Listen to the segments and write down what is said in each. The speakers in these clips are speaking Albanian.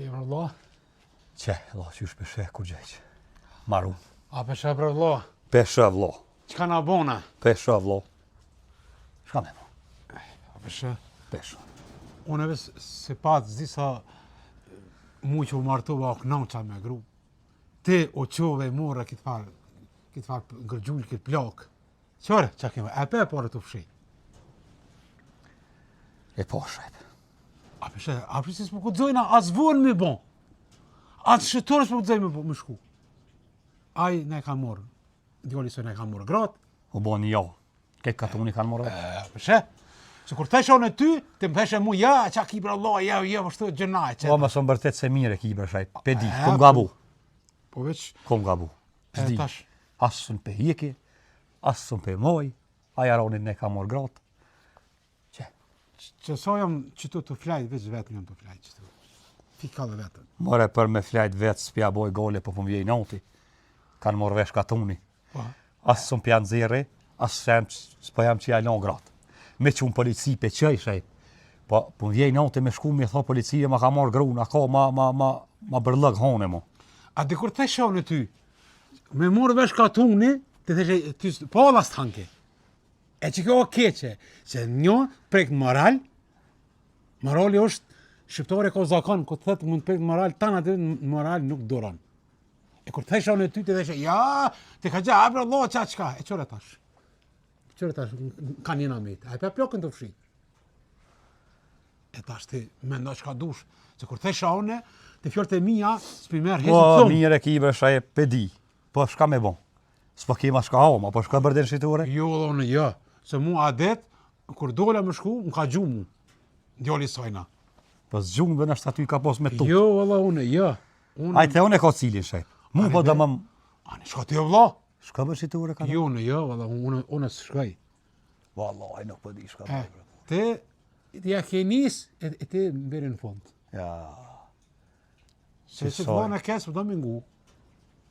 Emër Allah? Qe, Allah, që është peshe, kur gjeq. Maru. A peshe për Allah? Peshe, vlo. Qka na bona? Peshe, vlo. Shka me mo? A peshe? Peshe. Unë e se pat zisa mu që u martova o knaqqa me gru. Ti o qove i more këtë farë gërgjull, këtë plak. Qare, qa keme? E pe pare të fshi? E po, shajt. A peshe, a peshe s'po kudzojna as vonë me bon. As shëtorë s'po kudzoj me shku. Aj ne ka morë. Djali se ne ka morë gratë. U bo një jo. Këtë katuni kanë morë. A peshe? Se kur thesha në ty, të më theshe mu, ja, qa ki për Allah, ja, vështu gjënaj. Po, më së mbërtet se mire ki për shajt. Pe di, kom gabu. Po veç... Kom gabu. Zdi. Asën pe hjeki, asën pe moj, aja ronit ne ka morë gratë. Që sa jam qëtu të flajt, veç vetëm jam të flajt qëtu. Fika dhe vetëm. More për me flajt vetë, s'pja boj gole, po më vjej noti. Kanë morë vesh katuni. Asë së më pja nëzire, asë s'po jam që jajlon gratë. Me që unë polici pe qëj shajt. Po më vjej noti me shku, mi tho policia ma ka morë gruna, ka ma bërlëg hone mo. A di kur të shonë ty, me morë vesh katuni, të theshe, ty pala s'tanke. E që kjo o keqe, që një prek moral, morali është, shqiptare ka zakon, këtë thëtë mund prek moral, tanë atë moral nuk duron. E kur të thesha në ty, të theshe, ja, të ka gja, abra Allah, qa qka, e qëre tash? Qëre tash, ka njëna mitë, a e pe plokën të fshi. E tash ti mendo qka dush, që kur të thesha une, të fjorët e mija, s'pi merë hezë të thumë. Po, mire ki bresha e pedi, po shka me bon? S'po kema shka homa, po shka bërden shqitore? Jo, dhe une, jo. Se mu adet, kur dola më shku, më ka gjumu, djali sajna. Po s'gjumë dhe nështë aty ka pos me tup. Jo, valla, une, jo. Ajte, une ka cilin shajt. Mu po dhe më... Ani, shka të jo, vla? Shka bërë shqitore ka? Jo, une, jo, valla, une s'shkaj. Valla, aj nuk po di shka bërë. Te, ja ke nis, e te mberi në fond. Ja... Se që të vana kes, po da me ngu.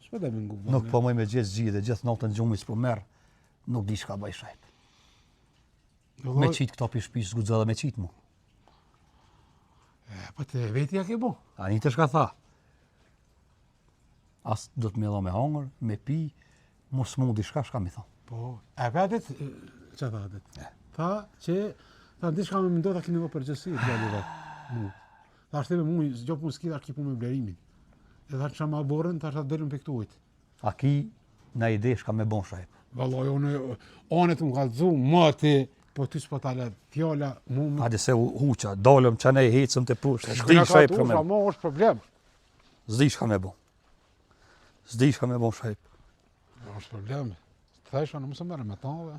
Shpe da me ngu. Nuk po mëj me gjithë gjithë dhe gjithë notën gjumit s'po merë. Nuk di shka bëj shajt. Me qitë këto për shpish s'gudzë dhe me qitë mu. Po të veti ja ke bo. A një të shka tha. As do të me dho me hongër, me pi, mos mundi shka mi tha. Po, e për adet, që tha adet? Tha që, tha ndi shka me mendo tha kini vë përgjësi, djali dhe mu. Tha është me mu, gjopë mu s'ki, tha ki pu me blerimin. E tha që ma borën, tha që ta dëllën për këtu ujtë. A ki në ide shka me bon shajt. Vallaj, one të më kalëzu, mati, po ty s'po tala fjalla, mu më... Hadi se huqa, dolëm që ne i hecëm të pushtë, zdi Shkëna shajt ka ka me të usha, është problem. Zdi shka me bon. Zdi shka me bon shajt. është problem. Të thesha, në mësë mërë me ta dhe...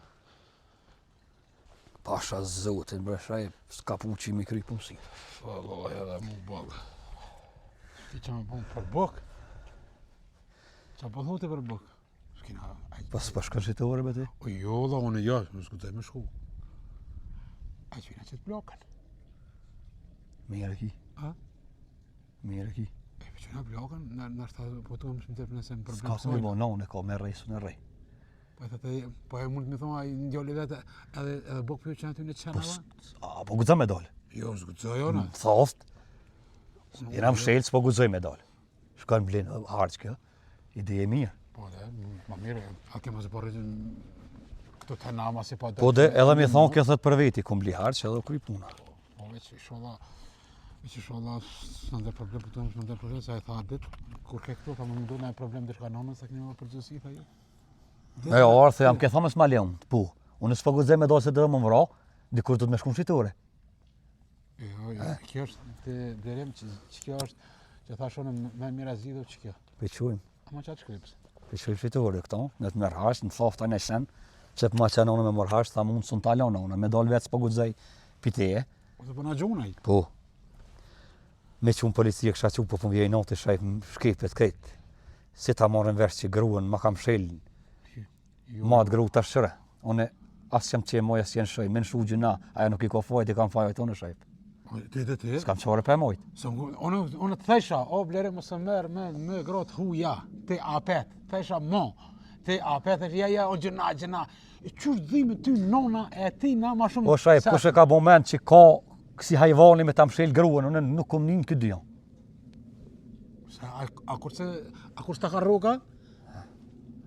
Pasha zotin, bre shajt, s'ka pu që i mi kry punësi. Vallaj, edhe mu bëgë. Ti që me bon për bëk? Qa po thote për bëk? Shkina... Pas shkën shqitore be ti? O jo, dhe unë jo, në s'kudzaj me shku. A që vina qëtë blokën. Mire ki. A? Mire ki. E për që nga blokën, në është ta po të më shmëtër nëse më problem S'ka ku i bo, në ka me rejsu në rej. Po e mund të me thonë, a i ndjolli vetë edhe bëk për që në ty në qenë ava? Po gudzaj me dole. Jo, s'kudzaj ona. Thoft. Jena më shelë, s'po gudzaj me dole. Shkon blinë, harqë kjo. Ide e mirë. Po dhe, ma mire, a ke ma zë porë këto të nama si pa... Po dhe, edhe me thonë kjo thët për veti, kum bli harqë edhe kry puna. Po veç, sholla, Që sholla s'në dhe problem për të më shmëndër problem, sa e tha dit, kur ke këtu, ka më mundu në problem dhe shka nonën, sa këni më përgjësi, tha ju. Jo, arthë jam ke thomës ma leon, po. Unë s'po guxoj me do se dhe më vra, dikur do të me shku në shitore. Jo, kjo është të derim që kjo është, që tha shonë me mira zidhë që kjo. Pëqujmë. Ama qatë shkripës? Pëqujmë shitore këto, në të mërhash, në thofta në sen, që për ma që anonë me mërhash, tha mund së në talona, unë me dal vetë s'po guxoj piteje. Ose po na gjunaj? Po. Me që unë policia kësha që po për vjej notë i shajp shkipet krejt. Si ta marrën vesh që gruën, ma kam shelin. Ma të gru të shëre. Unë asë qëmë që e moj, asë qenë shëj. Me në shu gjuna, aja nuk i ka fajt, i kam fajt unë shajp. Ti? S'kam qare për mojt. Unë të thesha, o bleri më së merë me grotë huja, te apet, thesha mo, te apet, ja, o gjuna. Qështë dhime ty nona e ti na ma shumë... O shajp, kush e ka moment që ka kësi hajvani me ta mshel gruën, unë nuk kom njën këtë dy. A kur s'ta ka rruga?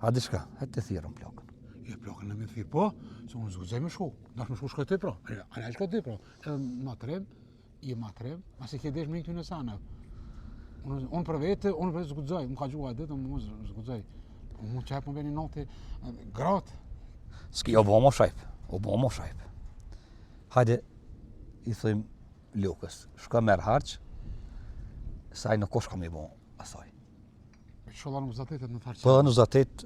A di shka, e të thirën plakën. Je plakën në me thirë, po, se unë zgudzaj me shku. Dash me shku shkoj të i pro. A shkoj të i pro. Edhe ma trem, asi ke desh me një këty në sana. Unë për vete zgudzaj, më ka gjua ditë, unë zgudzaj. Unë qajpë më beni note, gratë. Ski, o bo mo shajp. Hajde, i thëjmë Lukës, shka merë harqë, saj nuk shka me bo asaj. Sholla në muzatetet në tharqë. Po dhe në zatet,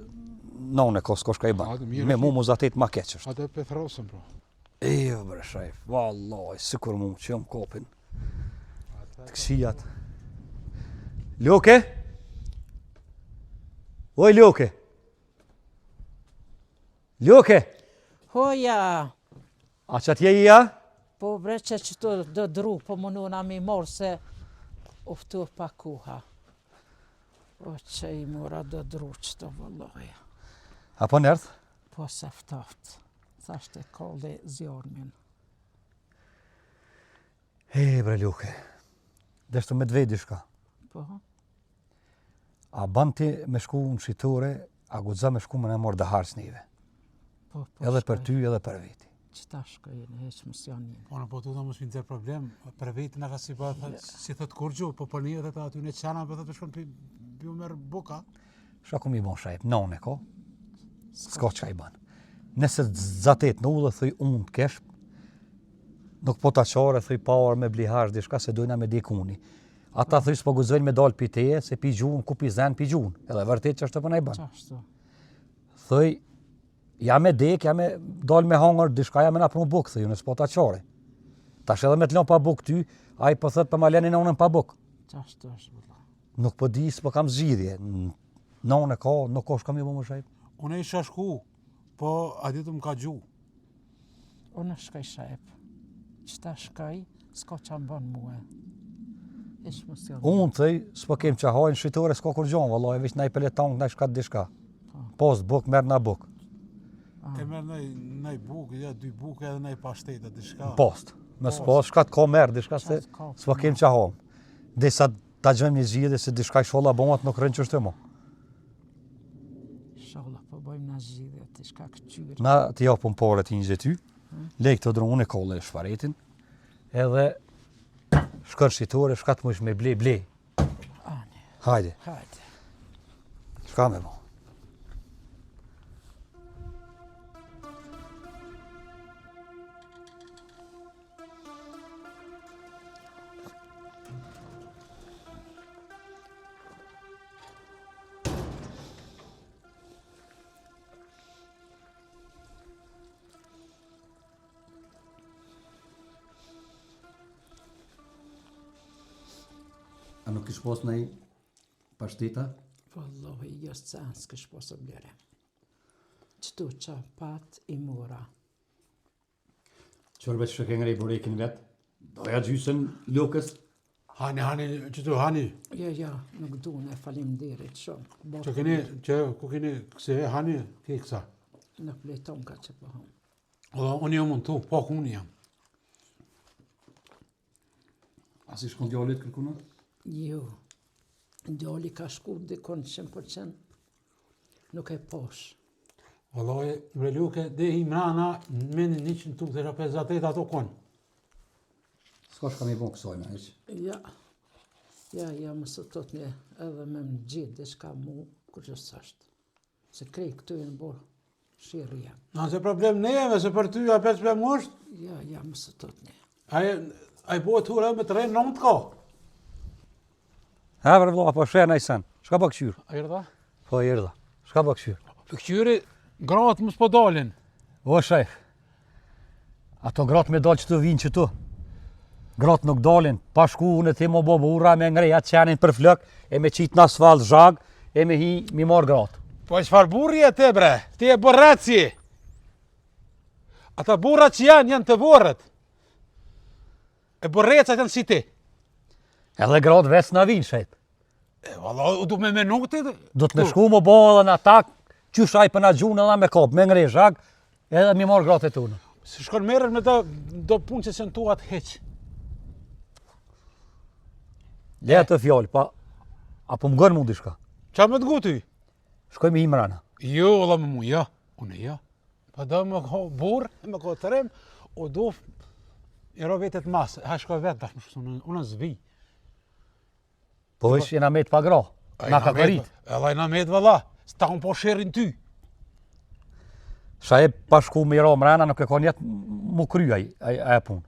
none s'ko shka i banë. Me mu muzatet ma keq është. Ate Pethrosën, pro. Jo, bre shajf, vallaj, sikur mu që jam kopin. Të këshijat. Luke? Oj, Luke! Luke! Hoja, A që atje i ja? po bre që të dëdru, po më nuna mi morë se uftu pa kuha. O që i mora dëdru që të vëlloja. Apo nërth? Po se ftoft, thashte kolli zjarmin. Bre Luke, deshtu me dvedi shka. Po, A ban ti me shku në shitore, a guza me shku me në morë dhe harës njëve. po Edhe për ty, edhe për veti. Që ta shkojnë, heq më s'janin. Po në po të mos vinë problem, për vetë në ka si thët kurgju, po për një dhe të aty në qana, për thët shkon për merë buka. Shka ku mi bon shajp, nane ko, s'ka që ka i ban. Nëse zatet në u dhe thëj unë të kesh, nuk po ta qare, thëj parë me blihash, dishka se dojna me dikuni. Ata thëj s'po guzojnë me dalë pi teje, se pi gjun, ku pi zen, pi gjun. Edhe vërtet që është të përna i ban. Qashtu? Thëj, ja me dek, ja me dalë me hangër, dishka ja me na pru buk, thëj, unë s'po ta qare. Tash edhe me të lën pa buk ty, a i po thët për ma leni në unën pa buk. Qashtu është vëlla. Nuk po di, s'po kam zgjidhje. Nane ka, nuk ka shka mi bo më shajp. Unë isha shku, po a ditë më ka gju. Unë shkaj shajp. Që ta shkaj, s'ka që më bënë muë. Ish më s'janin. Unë thëj, s'po kem që hajnë shqitore, s'ka kur gjonë, vëllaj, veç naj peletang, naj shkat dishka. Post buk, merë na buk. E merë nëj bukë, ja, 2 bukë edhe nëj pashtetë, diçka. Post. Me s'post, shkat ka merë, dishka se s'po kem që hajnë. Dhe sa ta gjëmë një zhjede, se dishka i sholla bomat nuk rënë qështë e mo. Sholla, po bëjmë në zhjidhe, të shka këqyri. Na të japëm pare të një ty, lejk të dronë e kolle e shfaretin, edhe shkën shqitore, shkat më ish me ble. Ani, Hajde, hajde. shka me bo. A nuk ish pos nëj pashteta? Vëllohi, jo s'can s'kësh posë blere. Qëtu që pat i mora. Qërbe që ke ngrej burekin vetë? Doja gjysën Lukës? Hani, që tu hani, Jo, nuk du në falim dirit shumë. ku keni këse hani, ke kësa. Nuk lejton ka që po hum. Unë jam unë tu, po ku unë jam. As i shkon djallit kërkuna? Jo, djali ka shku dikon 100%, nuk e posh. Vallaj, bre Luke, dhe i mrana, menin 100 tuk të 58 ato konë. S'ka shka mi bon kësoj me heq. Ja, më së tot një edhe me më gjithë dhe shka mu, kur që s'ashtë. Se krej këtu e në borë, shirë jam. Nëse problem ne jemi, se për ty a 5 problem është, Ja, më së tot një. ai po të hura me të rejnë në të ka. Ha, për vla, po shërë i sen. Shka po këqyrë? A i rëda? Po i rëda. Shka po këqyrë? Për këqyri, gratë më s'po dalin. O, shef. Ato gratë me dalë që të vinë që tu. Gratë nuk dalin, pa shku unë ti më bo burra me ngrej atë qenin për flëk, e me qitë në asfalt zhag, e me hi mi marë gratë. Po e qëfar burri e te bre, ti e borreci. Ata burra që janë të borët. E borrecat janë si ti. Edhe gratë veç në vinë, shef. E valla, u du me menuti. Do të me shku më bo edhe në atak, qyshaj për në gjunë edhe me kopë, me ngrej zhag, edhe mi marë gratë e tunë. Se shkon merret me do punë që sen tuat heq. Le të fjallë, pa, apo më gërë mundi shka. Qa me të gu ty? Shkoj me imrana. Jo, valla me mu, ja. Unë ja. Pa do me ko burë, me ko të rem, o do i ro vetet masë. Ha shkoj vetë, dash më shtu, unë zvi. Po ish jena me të pa gra, na ka kërit. Edhe na me të valla, s'ta unë po shërin ty. Ша e pa shku me i ra mrena, nuk e ka njetë mu kryaj, aja punë.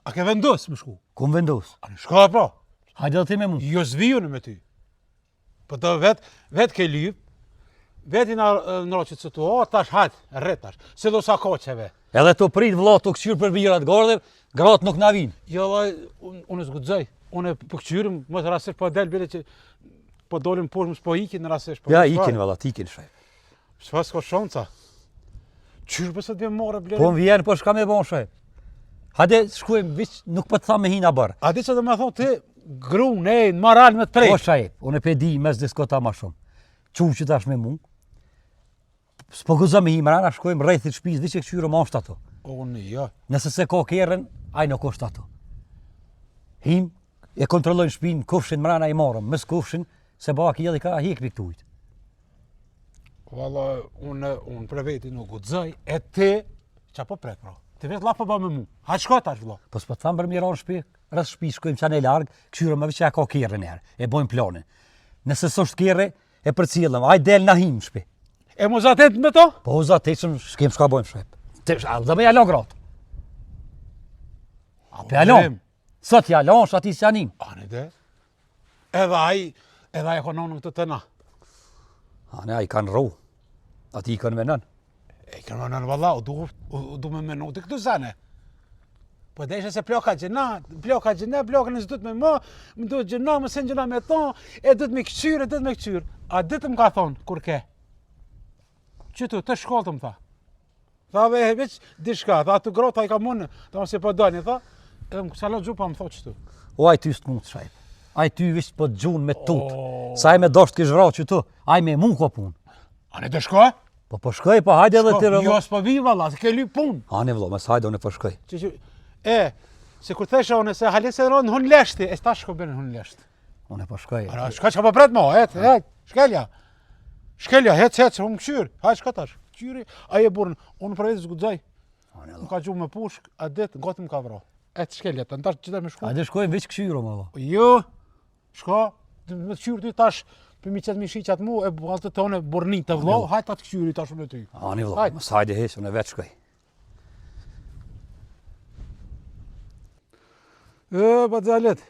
A ke vendos më shku? Ku më vendos? A në shka pra? Hajde dhe ti me mu. Jo zviju në me ty. Po të vet ke lyp, veti në roqët së tu, tash hajt, rret tash, se do sa koqeve. Edhe të prit vlla të këqyrë për birat gardhe, gratë nuk na vinë. Jo, unë zgudzoj, unë për këqyrëm, më të rasisht po del bile që po dolim poshtë më s'po ikin në rasisht. Ja, ikin valla, t'ikin shaj. S'fa s'ka shanca. Qyrë pësë të vjen more bile? Po më vjen, po shka me bon shaj. Hajde shkujem, viç, nuk po të tha me hina bërë. A di që do me thonë ti, gru, ne, në maral me të prej. Po shaj, unë e pe di mes diskota ma shumë. Që tash me mu. S'po gëza me himrana, shkojmë rrethit shpis, viç e këqyrë ma është ato. Unë, ja. Nëse se ka kerën, aj nuk është ato. Him, e kontrollojnë shpinë, kufshin mrana i marëm, mes kufshin, se baki edhe ka hik për këtujt. Valla, unë për veti nuk gudzoj, e ti, qa po prek, pra? Ti vetë la po ba me mu. Ha shko tash, vla. Po s'po të thamë për miron shpi, rrës shpi, shkojmë qanë e largë, këshyre me që ka kerën erë, e bojmë planin. Nëse s'është kere, e për cilëm, aj del na him shpi. E mu zatet me to? Po za të eqëm, shkem shka bojmë shpep. Dhe me jalon gratë. Pe jalon. Sot jalon, shati s'janim. Ane de. Edhe aj kononëm të të na. Ane, aj kanë ru. Ati i kanë menën. E kanë menën valla, u du me menu të këtu zane. Po dhe ishe se ploka gjena, blokën e s'dut me më duhet gjena, më sen gjena me ton, e dut me këqyr, A ditë më ka thonë, kur ke? Qëtu, të shkollë të më tha. Tha ve veç dishka, tha atë grota i ka mundë, tha më se po dani, tha, edhe më salon gjupa më thotë qëtu. O, aj ty s'të mund të shajt. Aj ty visht po të gjunë me tutë. Sa aj me dosht kish vra qëtu, aj me mu ko punë. Ane të shko? Po shkoj, po hajde edhe të rëllo. Jo, s'po vi valla, se ke lyp punë. Ane vlo, mes hajde unë po shkoj. Se kur thesha unë se halese ronë hun leshti, e sta shko bërë hun leshti. Unë po shkoj. Ara, shka që po pret mo, shkelja. Shkelja, hec, unë këshyr, hajt shka tash. Këshyri, aje burën, unë për vetë zgudzoj. Më ka gjumë me pushk, a ditë, gati më ka vro. Shkelja, të ndash qëta me shku. Hajde shkojmë veç këshyro, më vlo. Jo, shka, me këshyr ty tash, për mi qëtë mi shiqat mu, e bukaltë të one burni të vlo, hajt atë këshyri tash unë e ty. Ani vlo, mos hajde heq, unë e veç shkoj. Pa dzalet,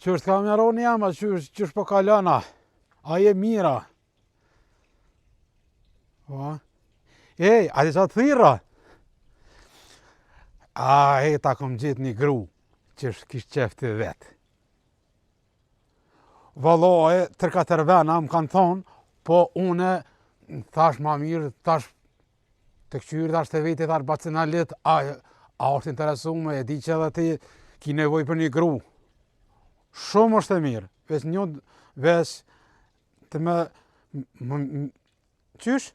qështë ka mjaron jam, a qështë po kalana, a je mira. A di sa të thira? Ta kom gjithë një gru, qështë kishë qefti vetë. Valo, tërkatër vena më kanë thonë, po une, thash ma mirë, thash të këqyrë, thash të veti, thash bacinalit, a është interesume, e di që edhe ti ki nevoj për një gru. Shumë është e mirë, veç të me... Qysh?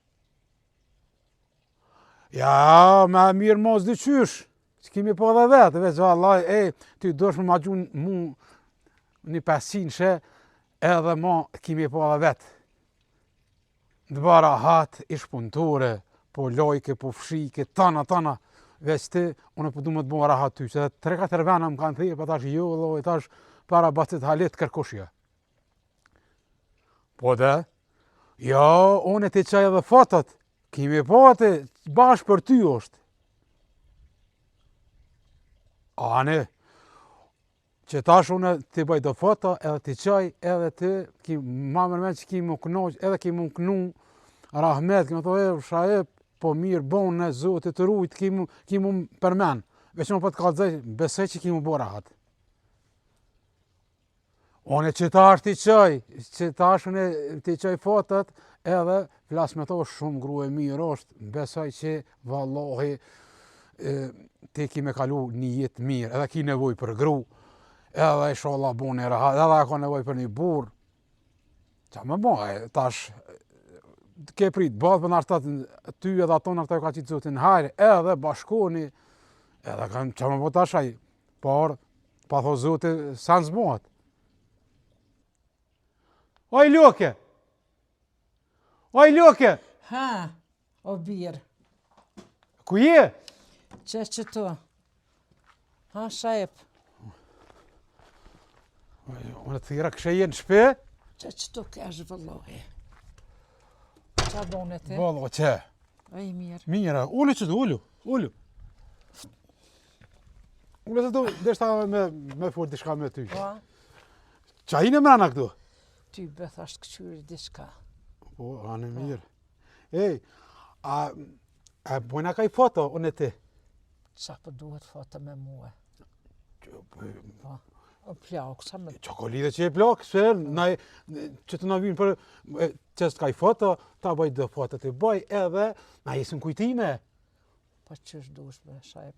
Ja, me mirë mos di qysh, që kimi po dhe vetë, veç vallaj, ty dosh me ma gjun mu një 500 shë, edhe ma kimi po dhe vetë. Dë bara hatë, ish punëture, po lojke, po fshike, tana, veç ti, unë po du më të bëra rahat ty, se 3-4 vena më kanë thirrë, po tash jo, vëllai, tash para bacit halet kërkoshja. Po dhe, jo, unë ti çaj edhe fotot, kemi po atë bashkë për ty është. Ane, që tash unë ti bëj do foto, edhe ti çaj, edhe ti, ma mërmen që ki më kënoq, edhe ki më kënu, rahmet, ki më thoi, shajep, po mirë bon në Zotit të rujt, ki mu përmen. Veç më po të kallëzaj, besoj që ki mu bo rahat. Unë që tash ti qaj, që tash unë ti qaj fotot, edhe flas me to shumë grua e mirë është, besoj që vallohi ti ki me kalu një jetë mirë, edhe ki nevoj për gru, edhe inshallah bon e rahat, edhe ka nevoj për një burr. Qa me boj, tash ke prit, badhë për nërtat ty edhe ato nërtat ka qitë Zotin hajrë, edhe bashkoni, edhe kanë që më po tashaj, por, pa tho Zotin, sa në zbohat. Oj, Loke! Oj, Loke! Ha, o birë, Ku je? që tu? Ha, shajep, Unë të thira kështë jenë shpe? që tu kesh vëllohi? Qa bone ti? Vallo, që? Ej, mirë. Mira, ullu që tu, ullu. Ullu që tu, deshta me furt diçka me ty. Po, Qa i në mrena këtu? ty beth ashtë këqyri diçka. Po, anë mirë. Ej, a bojna kaj foto, unë e ti? Qa po duhet foto me muë? Po, o plak, sa me... Qokolide që e plak, se që të na vinë për qështë kaj foto, ta bëj dhe foto të bëj edhe na jesin kujtime. Po qësh dush me shajp?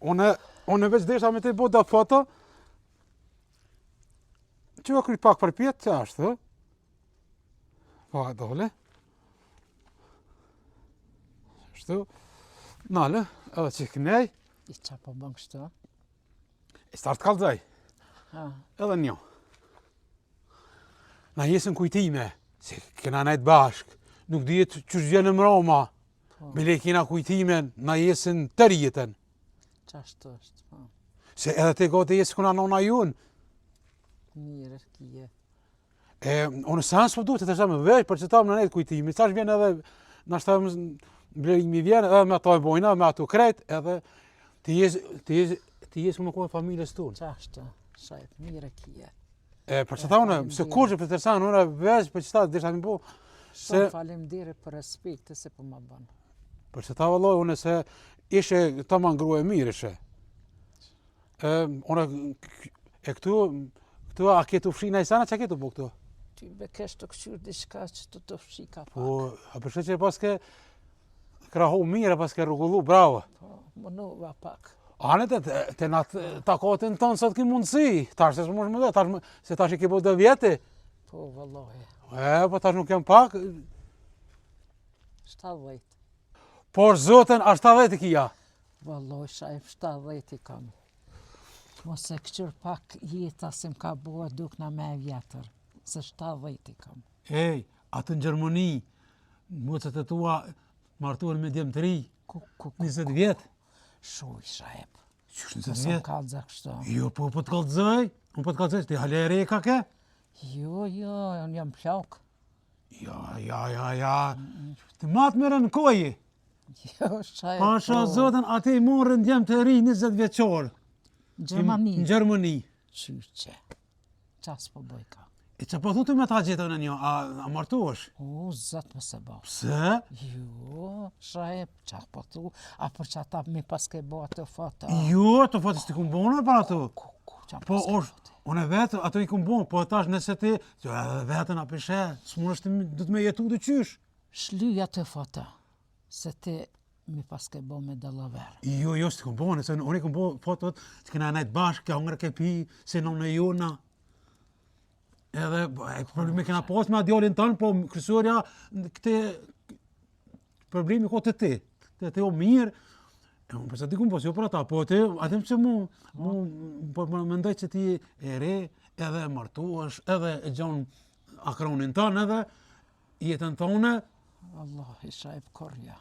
Unë veç desha me të bëj dhe foto, që o kryt pak për pjetë që ashtë, po a dole. Shtu, nale, edhe që kënej, I qa po bën kështu? e startë kalzaj, Ha, edhe një. Na jesin kujtime, se kena nejtë bashk, nuk dihet që vjen në Roma, po, me le kena kujtime, na jesin të rjetën. qashtu është, po. Se edhe te gote jesë kuna nona junë, Mirë, kje. unë sans po duhet të të me veç, për që ta më në nejtë kujtime, tash vjen edhe, nashta blerimi vjen, edhe me ato e bojna, me ato krejt, edhe ti jesë më kohë familjes tonë. Qashtu, shajp, mirë kje. Për që ta unë, se kur që për të tërsanë, unë veç, për që ta dhe shta po, Shumë falemderi për respekte se po ma bën. për që ta vëlloj, unë se ishe ta ma ngrua e mirë ishe. Unë e këtu a ketu fshina i sana, që a ketu po këtu? Ty be kesh të këqyr diçka që të fshi ka pak. Po, a përshë që paske krahu mirë, paske rrugullu, bravo. Po, mënuva pak. Anet të na takotin tonë sot ki mundësi, tash se s'mosh me dhe, se tash i ke po 2 vjeti. Po, vëllohi, Po tash nuk jem pak, 70. por zotën a 70 i kija. Vëllohi, shajp, 70 i kam. Mos e këqyr pak jeta se m'ka bua dukna me vjetër. Se 70 i kam. Ej, atë në Gjermani, mucet e tua martuar me djemë të ri, 20 vjetë. Shuj, shajp. Qysh Mos 20 më vjetë? kallza kështu. Jo, po të kallëzoj, unë po të kallëzoj, ti hale e reka ke? Jo, unë jam plak. Ja, të matë mërë në koji. Jo, shajp. Pasha zotën, ati i morën djemë të ri 20 vjeqorë. Gjermani. Në Gjermani. Qyqe. Qas po bëj ka. E që po thutu me ta gjithën e një, a martuash? O, zët më se bërë. Pse? Jo, shajep, qa po thu, a për që ata mi pas ke bo atë foto. Jo, të fatës të kumë bonër për ato. Qa Po, pas ke është, unë e vetë, ato i kumë bonë, po tash nëse ti, që edhe vetën a pishe, s'mon është du të me jetu të qysh. Shlyja të foto, se ti mi pas ke bo me dalaver. Jo, s'të kumë bonë, se unë i kumë bonë fotot, që këna najtë bashkë, ke hongre ke pi, se në në jona. Edhe, problemi kena pas me djalin tanë, po kryesorja këte problemi ko të ti. Të o mirë, unë përsa di kumë pas, jo për ata, po të, atim që po më mendoj që ti e re, edhe martuash, edhe e gjonë akronin tanë, edhe jetën tonë. Allah, i shajp korja.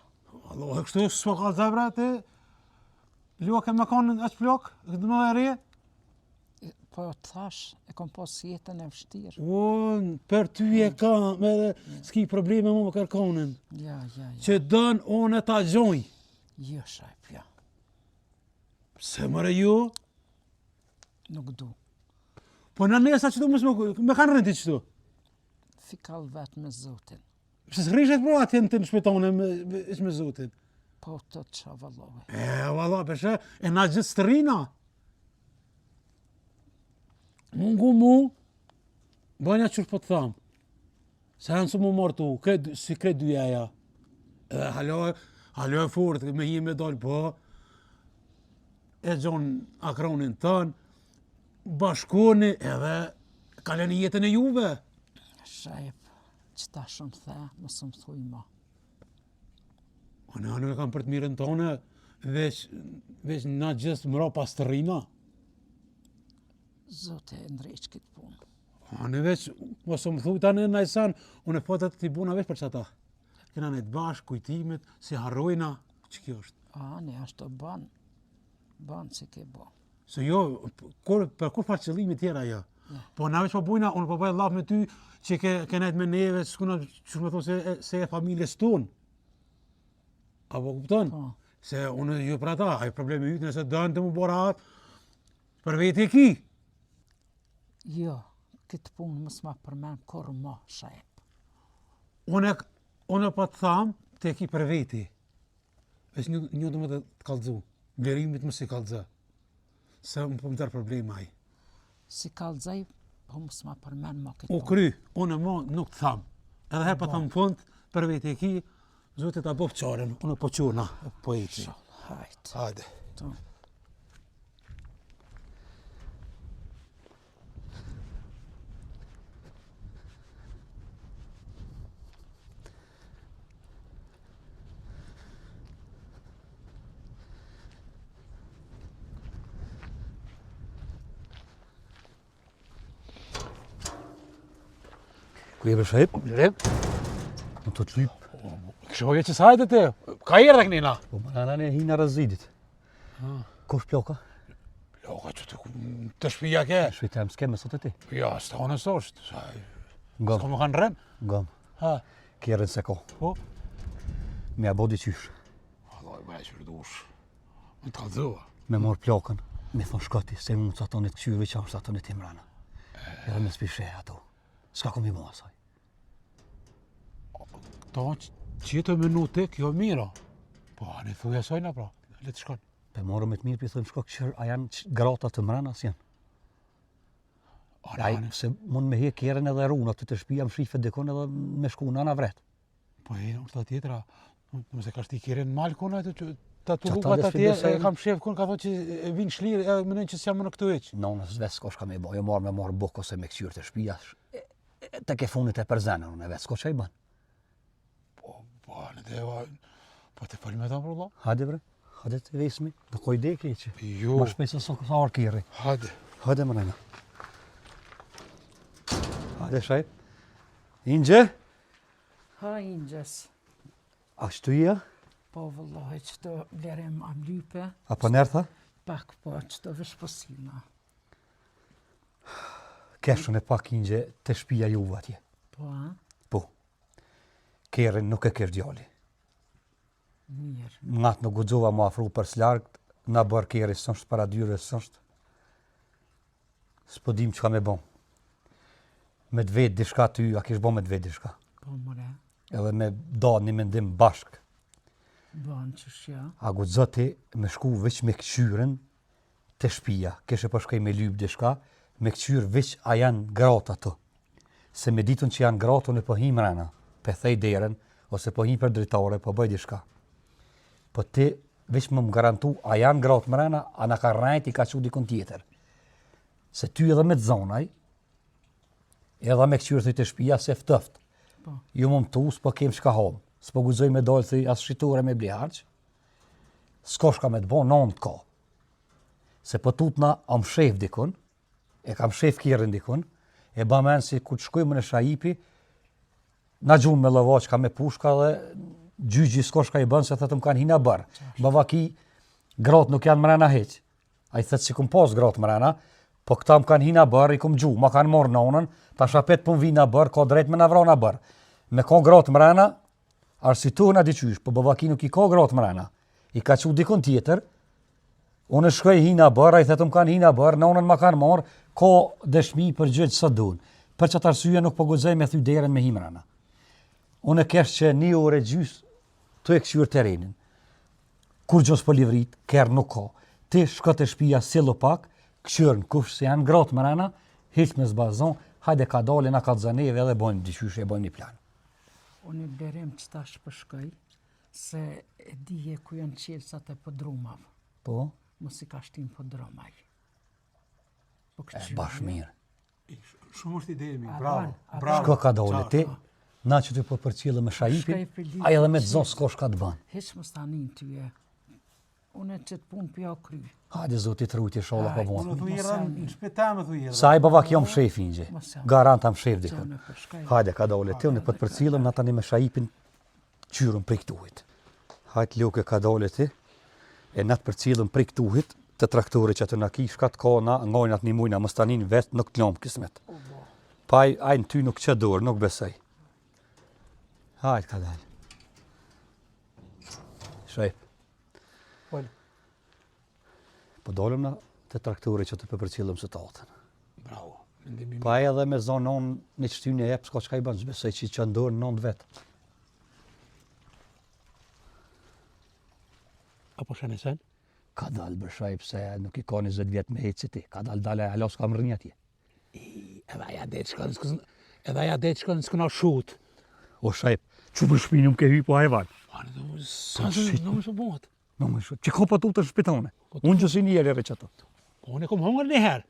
Allah, kështu s'po ka zebra ti? Luak e me kanë aq plak, këtë më e re? Po thash, e kom pas jetën e vështirë. Për ty e ka, s'ki probleme mu me kërkonin. Ja. Që dën unë ta gjoj. Jo, shajp, ja. Se mëre ju? Nuk du. Po në nesa qëtu me kanë rëndi qëtu? Fikall vetë me Zotin. Se s'rishet pro atje në të në shpetone me Zotin. Po të qa valloj. Valla, përshë, e na gjithë stërina. Mungu mu, bëjnja qërë po të thamë. Se janë su mu martu, si kre dyja. Edhe halo e fort, me hi me dalë, po. E gjonë akronin tënë, bashkoni edhe kaleni jetën e juve. Shajp, qëta shumë the, mësë më thuj ma. Anë e kam për të mirën tonë, veç na gjithë mëra pas të rina. Zote e ndreq këtë punë. Anë veç, mos më thuj tani në najsan, unë e potet t'i buna veç për qëta. Kena në të bashkë, kujtimit, si harrojna, që kjo është. Ne ashtë të banë që ke bo. Se jo, për kur farë qëllimi tjera jo. Po na veç po bujna, unë po bëjë laf me ty, që ke nejt me neve, s'kuna, që me thonë se e familjes tonë. Apo kupton? Se unë ju për ata, ai problemi ytë nëse dënë të mu bora atë, për veti e ki. Jo, këtë punë mësë ma përmen kur ma, shajp. Unë po të thamë, të e ki për veti. Veç një të më të kallëzu, blerimit më si kallëzë. Se më po më tërë problema ai. Si kallëzaj, po mësë ma përmen ma këtë punë. U kry, unë mo nuk të thamë. Edhe herë po thamë fund, për veti e ki, Zotit ta bëf qarën, unë po qurna, po e që. Hajt. Hajde. Ku je beshajp? Lep. Në të të lyp. Këshoje që sajtë të, ka erdhe kënina? Po më në hina rëzidit. Kosh ploka? Ploka që të shpija ke? Shvitem s'keme sot e ti? Ja, s'ta honës është. Ngam. S'ka më kanë rren? Ngam. Kjerën se ko. Po? Me a bodi qysh. Alloj, me e qërdush. Më të kalëzua. Me morë plakën, me thonë shkati, se mund të atonit këqyri që është atonit timrana. Edhe me s'pishe ato. S'ka kom i mua asaj. Ta qëtë minute, kjo mira. Po, anë i thuja sajna pra, le të shkon. Pe morë me të mirë, për thëmë shko këqyrë, a janë grata të mrana s'janë. Anë, Se mund me he kjerën edhe runa të shpia më shrife dikon edhe me shku në ana vret. po e, është ta tjetra, nëse ka shti kjerën malë kona, ta të Qa luka ta ta dhe tje, shpibesaj- kam shef kun, ka thot që vinë shlirë, e mënën që s'jam në këtu eq. Nonës vetë s'ko shka me bo, jo marë me marë buk ose me këqyrë të shpia. Të ke funit e përzenën, unë e vetë s'ko që i banë. Po, në deva, po të falë me ta për Allah. Hajde bre, hajde të vesmi, në koj de keqë. Jo, Ma shpesë sa arë kjerë. hajde. Hajde më rejna. Hajde shaj. Inge, Ha, ingjes. ashtu ija? Po vëllohi që të vlerem am lype, Apo nërtha? pak po që të vish posina. Keshën e pak Inge të shpia juve atje. Po, a? Po. Kjerën nuk e kesh djali. Mirë. Ngatë në gudzova më afru për s'largët, na bërë kjeri sështë, para dyre sështë. S'po dim që ka me bon. Me të vetë dishka ty, a kish bon me të vetë dishka. Po, more. Edhe me da një mendim bashk. Banë që shja. A gudzoti me shku veç me këqyren të shpia. Keshe po shkej me lyp dishka, me këqyr veç a janë gratë ato. Se me ditën që janë gratë, unë po him rana, pe thej deren, ose po him për dritare, po bëj dishka. Po ti veç më garantu, a janë gratë mrena, a na ka rrejt i ka që dikon tjetër. Se ty edhe me të zonaj, edhe me këqyrë të shpia se ftëft. Po. Jo më tu, s'po kem shka hom. S'po guxoj me dalë thëj as shqitore me bli harq. S'ko shka me të bo, non të ka. Se po tutna am shef dikun, e kam shef kjerën dikun, e bamen si ku të shkojmë në shajipi, na gjunë me lëva që ka me pushka dhe gjyqi s'kosh ka I bën se thëtë më kanë hina bërë. Bavaki, gratë nuk janë mrena heq. A I thëtë si kum pas gratë mrena, po këta më kanë hina bërë, I kum gju, ma kanë morë nonën, ta shapet pun vina bërë, ka drejt me na vrana bërë. Me ka gratë mrena, arsituhën a diqysh, po bavaki nuk I ka gratë mrena. I ka qu dikun tjetër, unë shkoj hina bërë, a I thëtë më kanë hina bërë, nonën ma kanë morë, ka dëshmi për gjë që së dunë. Për që të arsye nuk po guxoj me thy derën me himrana. Unë kesh që 1 orë gjys të e këshyr terenin. Kur gjos po livrit, kërë nuk ka. Ti shko të shpia sillu pak, këshyr në kush se janë gratë mrena, hiq me zbazon, hajde ka dalin a ka të zaneve edhe bojmë diqysh e bojmë një plan. Unë I blerim që tash përshkoj, se e dije ku janë qelsat e podrumav. Po? Mos I ka shtim podrumaj. Po Bash mirë. Shumë është ide mi, A bravo, ban, a bravo. Shko ka dole ti, na që ty po përcjellë me shajipin, a edhe me të zonë s'ko shka të banë. Hiç mos tanin tyje. Unë që të punë pja kry. Hajde zoti trutje sholla po Unë vonë. thu jera në shpetame thu jera. Sa I bavak jom shef ingje. Mos jam. Garant am shef dikun. Unë përshkaj. Hajde ka dole ti, unë po të përcjellëm na tani me shajipin qyrën prej këtuhit. Hajde luke ka dole ti, e na të përcjellëm prej këtuhit të traktori që atë na ki shkat kona, ngojnat një mujna mos tanin vetë nuk të lom kismet. Pa ai në ty nuk që dorë, nuk besoj. Hajde ka dalë. Shajp. Pol. Po dolëm na të traktori që të përcjellëm së tatën. Bravo. Mendimi. Pa edhe me zonon një qëtyn e jep, s'ka çka I bën, besoj që që ndorë 9 vetë. Apo shanesen? Ka dalë bërshaj pse nuk I ka 20 vjet me hecë ti. Ka dalë alo s'ka më rrinja tje. Edhe aja det shkon s'këna shut. O shajp, që për shpinë më ke hy po hajvan. Sa në më shubot. Në më shumë, që ka pa tu të shpitone. Unë që si njerë e që ato. Unë e kom hongër një herë.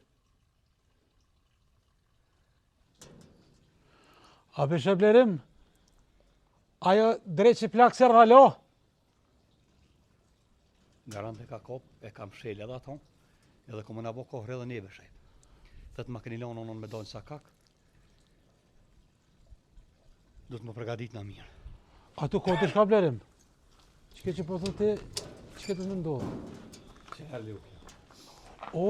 A për shëblerim, ajo drejt që plak sërë halo. Garant e ka kop, e kam shel edhe ato, edhe ku më na bo kohër edhe neve shajp. Thëtë ma keni lonë onon me dojnë sa kak. Do të më përgadit na mirë. A tu ko të shkablerim? Qëke që po thote, qëke të të ndohë? Që herë liu. O,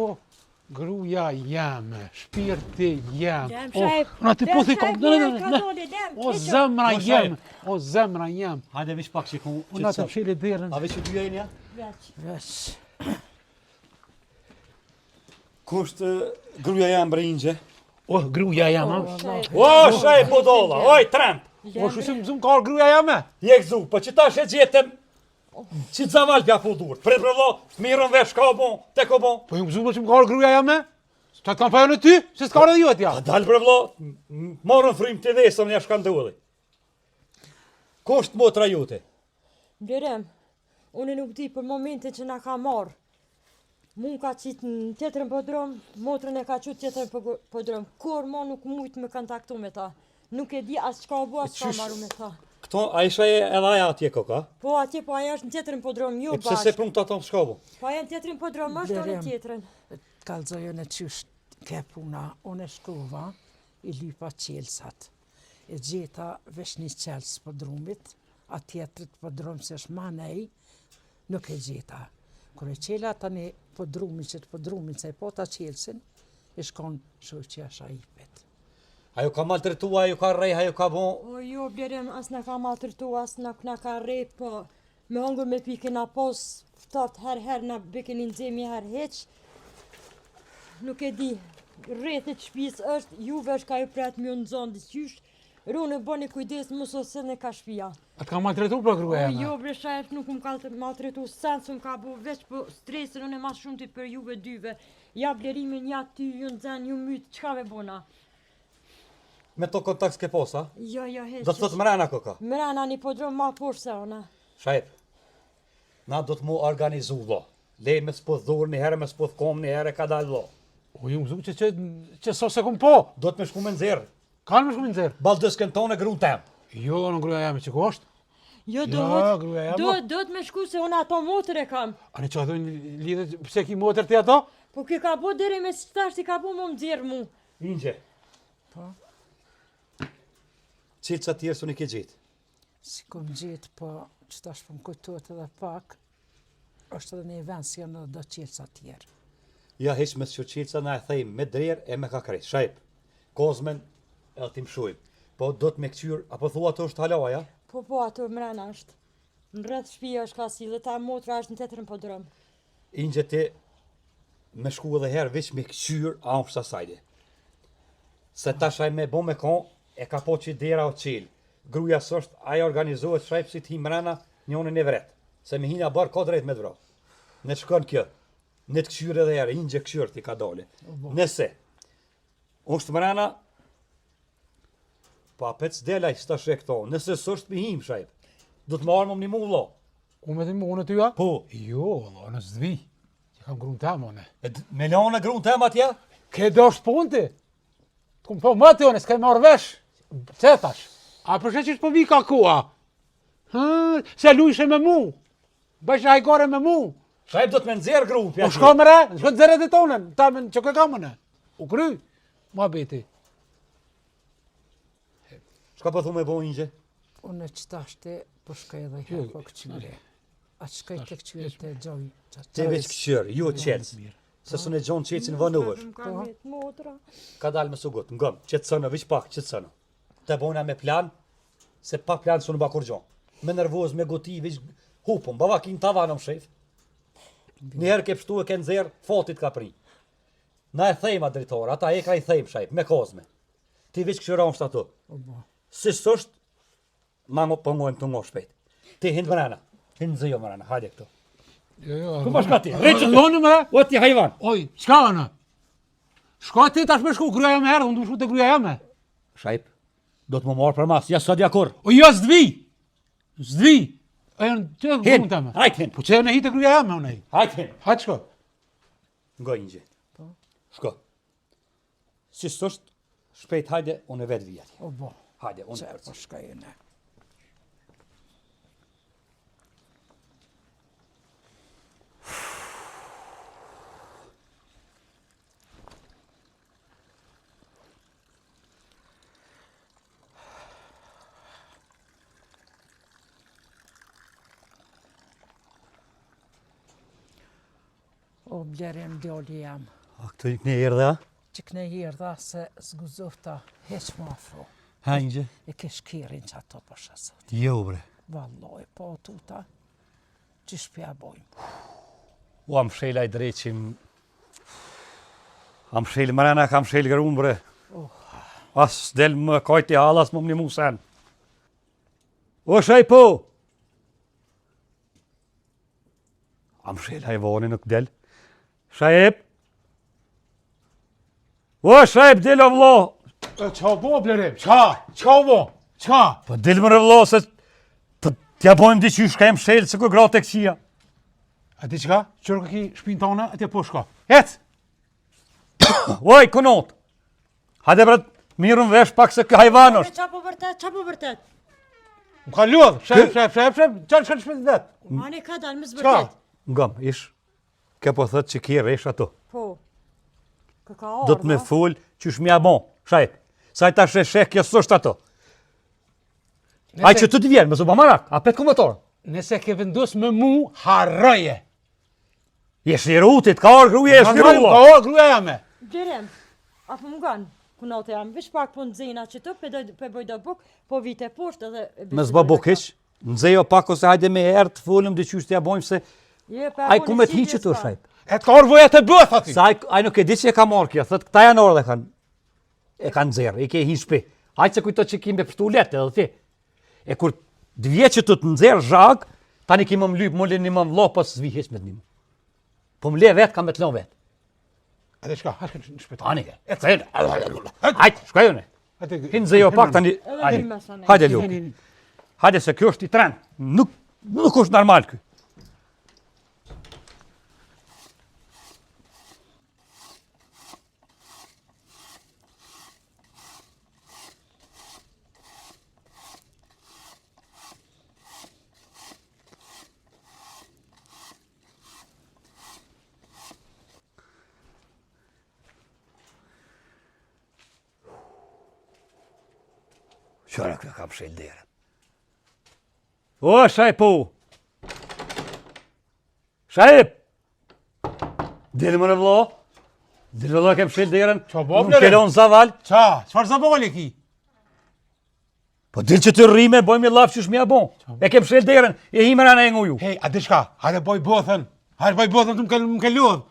gruja jame, shpirti jam. Dem, O, shajp. na ti po thi kom, o zemra O, jem, o zemra jem. Hajde vish pak që ku... Unë atë pshili derën. A veç që dy ja? Veç. Kusht gruja jam brinjë. O, gruja jam, ha? O, shaj budolla, oj, tramp. O, shu si më zumë ka gruja jame? Je gzu, po që tash e gjetëm, që të zaval pja fu dur. Pre brëllo, mirën vesh ka bon, te ko bon. Po ju më zumë që më ka gruja jame? Qa të kam pajo në ty? Se s'ka edhe ju atja? A dal brëllo, morën frim të vesëm një shkan dulli. Kusht motra jute? Blerem, unë nuk di për momentin që na ka marrë. Mun ka qitë në tjetërën podrom, motrën e ka qëtë tjetërën podrom. Kur mo nuk mujtë me kontaktu me ta. Nuk e di as çka u bua, as çka marru me ta. Këto, a isha e edhe aja atje koka? Po atje, po aja është në tjetërën podrom, jo E pse se bashkë. prunë të ato shka bu? Po aja në tjetërën podrom, është tonë Blerem. tjetërën. Kalzojën e qysh ke puna, unë e shkova, I lypa qelsat. E gjeta vesh një qels podrumit, a tjetrit podrum se është ma nej, nuk e gjeta. Kër e qela tani podrumi që të podrumin se e po ta qelsin, e shkon shoqja Shajipit. Ajo ka maltretua, ajo ka rej, ajo ka bon. O jo, blerem, as na ka maltretu, as na ka rejt, po me hongër me pikë na pos, ftat her na bekin një nxemi her heq. Nuk e di, rrethet shtëpis është, juve është ka ju pret mjë në zonë diqysh, rune bëni kujdes mos ose në ka shtëpia. A të kam maltretu për gruja O jame? jo, bre shajf, nuk më ka maltretu sen, s'm ka bu veç po stresën, unë e mas shumë ti për juve dyve. Ja blerimin, ja ty, ju në zen, ju mytë, qka me bona? Me to kontakt s'ke posa? Jo, heq. Do të thot mrena koka. Mrena një podrom ma poshtë se ona. Shajp, na do të mu organizu lo. Lej me s'podh dhur një herë, me s'podh kom një herë, ka dalë lo. O, ju më zumë që so se kum po. Do të me shku me nxerë. Kanë me shku me nxerë? Baldësken tonë gru tem. Jo, në gruja jame që ku është? Jo, Ja, gruja jame. do të me shku se unë ato motër e kam. A në që ato lidhe, pse ki motër ti ato? Po ki ka bo deri me qëtash, ti ka bo më mëzirë mu. Ingje. Po. Cilë që tjerë su një ke gjitë? Si kom gjetë, po që tash po më kujtohet edhe pak, është edhe një vend si janë edhe do qelsa tjerë. Ja heq me qilca na e thejmë me drerë e me kakri. Shajp, kozmen e tim shujmë. Po do të me këqyr, apo thua të është halaja? Po, ato mrena është. Në rreth shtëpia është ka si, dhe ta motra është në tetërën po drëm. Ingje ti me shku edhe herë veç me këqyr a është asajde. Se tashaj me bo me kon, e ka po që dera o qilë. Gruja sështë, aja organizohet shajp si t'hi mrena njënën e vretë. Se me hina barë ka drejt me dvra. Ne të shkon kjo. Ne të këqyr edhe herë, ingje këqyr t'i ka dole. Nëse, është mrena, pa pec delaj s'ta shre këto, nëse sështë me him shajp. Do të marrë më një mu vlo. Ku me thimë unë tyja? Po. Jo, valla, në s'dvi. Që kam grunë temë, one. Me lanë grunë tema atje? Ke do është punti? Të kumë po më të one, s'ke marrë vesh. Cetash. A përshë që po vi ka kua? Se lujshe me mu. Bëjshë hajgore me mu. Shajp do të me nëzirë grunë. Po shko më re, shko të zeret e tonën. Ta me në që ka mëne. U kry. Ma beti. Shka po thu me bo ingje? Unë që tashte, po shkaj edhe herë po këqyre. A shkaj të këqyre të gjoj. Te veç këqyr, ju qelës. Se së në gjonë qecin vënuar. Ka met motra. Ka dalë me sugut, ngëm, qëtësënë, viç pak, qëtësënë. Te bona me plan, se pa plan së në bakur gjonë. Me nervoz, me goti, viç hupëm, bava kinë tavanëm shef. Njëherë ke pështu e ke nëzirë, fatit ka pri. Na e thejma dritor, ata e ka i thejmë shajp, me kozme. Ti veç këqyra është ato. Si sështë, ma më pëngojmë të ngoj shpejt. Ti hinë mërana, hinë zëjo mërana, hajde këto. Jo. Ku ma shka ti? Reqë Loni më re? o ti hajvan. Oj, qka në? Shka ti tash me shku gruja jame herë, unë du shku të gruja jame. Shajp, do të më marë për mas, ja së djakur. O jo, s'dvi. S'dvi. E në që e grunë teme. Hajt hin, Po që e në hitë gruja jame, unë e. hajt hin. Hajtë shko. Ngoj një gjë. Shko. Si sështë, shpejt hajde, unë e vetë vijat. O bo, Hajde, unë që e po përcë. shkaj e ne. O blerem djali jam, A këtë një erë dhe, që këne hirë se zguzofta heq ma afro. ha një gjë? E ke shkirin që ato për shasot. Jo, bre. Valloj, po tuta, që shpja bojmë. U am shela i dreqim. Am shel mërena, kam shel gërum, bre. As del më kajti halas më më një musen. O shaj po! Am shela i voni nuk del. Shajep! O shajep, del o vlo! Qa bo, blerim? Qa bo? Qa? Po del më vlo, se t'ja bojmë diqysh ka jem shel, se ku gratë e këqia. A ti qka? Qërë ka ki shpinë tona, atje po shka. Ec! Oj, kunot! Hajde bret, mirën vesh pak se kë hajvan është. Qa po vërtet? Më ka lodhë, shep, qalë shkën shpinë të vetë. Mane ka dalë, mësë Qa? vërtet. Ngëm, ish, ke po thët që ki resh ato. Po. Kë ka ardhë, Do të me full që shmja bon, shajt. Saj ta sheshek, kjo sështë ato. Aj që të të vjenë, më zë marak, a petë këmëtorë. Nëse ke vendus me mu, harroje. Je shlirutit, ka orë gruje, je Ka shlirulla. orë gruja jame. Blerem, apo më ganë, kunate jam, vish pak po nëzina që të, pe boj do buk, po vite poshtë edhe... Me zba bukhiq, nëzejo pak ose hajde me herë të fullëm dhe qysh t'ja bojmë se... Aj ku me t'hi që të shajt. E të ka orë voja të bëth ati. Sa aj nuk e di që e ka marrë kjo, thët këta janë orë dhe kanë... E kanë zerë, i ke hi shpi. Hajtë se kujto që kim me pështu letë edhe ti. E kur dvje që të të nëzirë zhag, tani ki më më lypë, më lini më më lo, pas zvi heq me të një. Po më le vetë, kam me të lon vetë. Ate shka, hashkën në shpetar. Tani, hajtë, shkajone. Hinë zëjo pak, tani, Edhe me sa ne. hajde luki. Hajde se kjo është i trend, nuk është normal kjo. Qëra kjo kam shel derën. O, Shajpo! Shajp! Dilë më në vlo. Dilë vlo ke pëshil derën. Qa bo, Nuk kelon zaval. Qa? Qfar zavali ki? Po dilë që të rrime, bojmë një lafë që shmja bon. E ke pëshil derën, e himera në e nguju. Hej, a di shka? Hajde boj bothën. Hajde boj bothën të më ke lodh.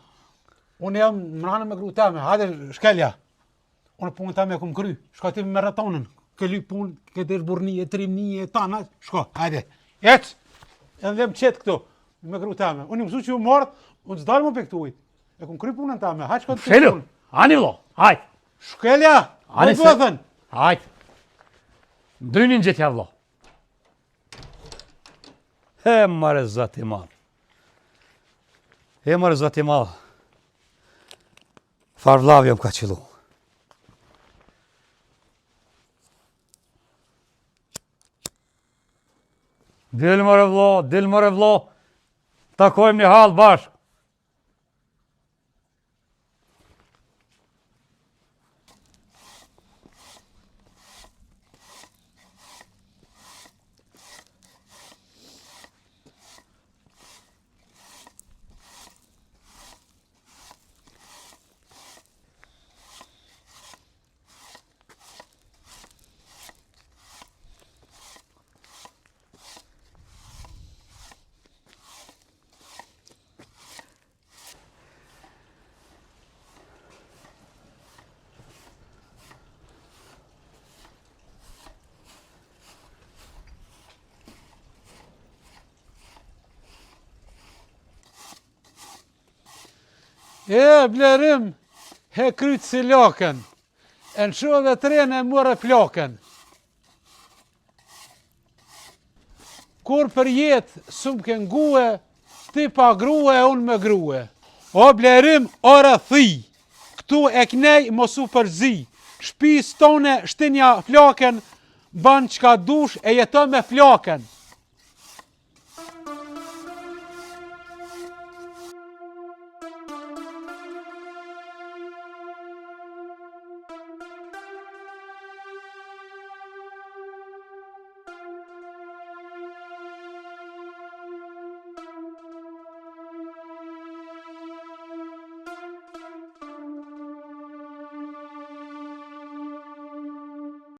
Unë jam mranë me gru teme. Hajde shkelja. Unë punë teme kum kry. Shka ti me maratonën. Ke lyp punë, ke desh burni, trimni, tana. Shko, hajde. Ec! Edhe dhe më qetë këtu. Me gru teme. Unë i mësu që ju mordh, unë s'dalë më pe këtuit. E kum kry punën teme. Hajde shko të Pëshilu, ani vlo, hajt. Shkelja! Boj bothën! Hajt. Ndrynin gjithja vlo. E mare zati madh. E mare zati madh. Far vlavja më ka qilu. Dil mare vlo. Takojmë një halë bashkë. E, blerim, he krytë si lakën, e në shu dhe trene e mure plakën. Kur për jetë s'm ke ngue, ti pa grue e unë me grue. O blerim, ora thi, këtu e knej mosu përzi, shpis tone shtinja flakën, ban qka dush e jeto me flakën.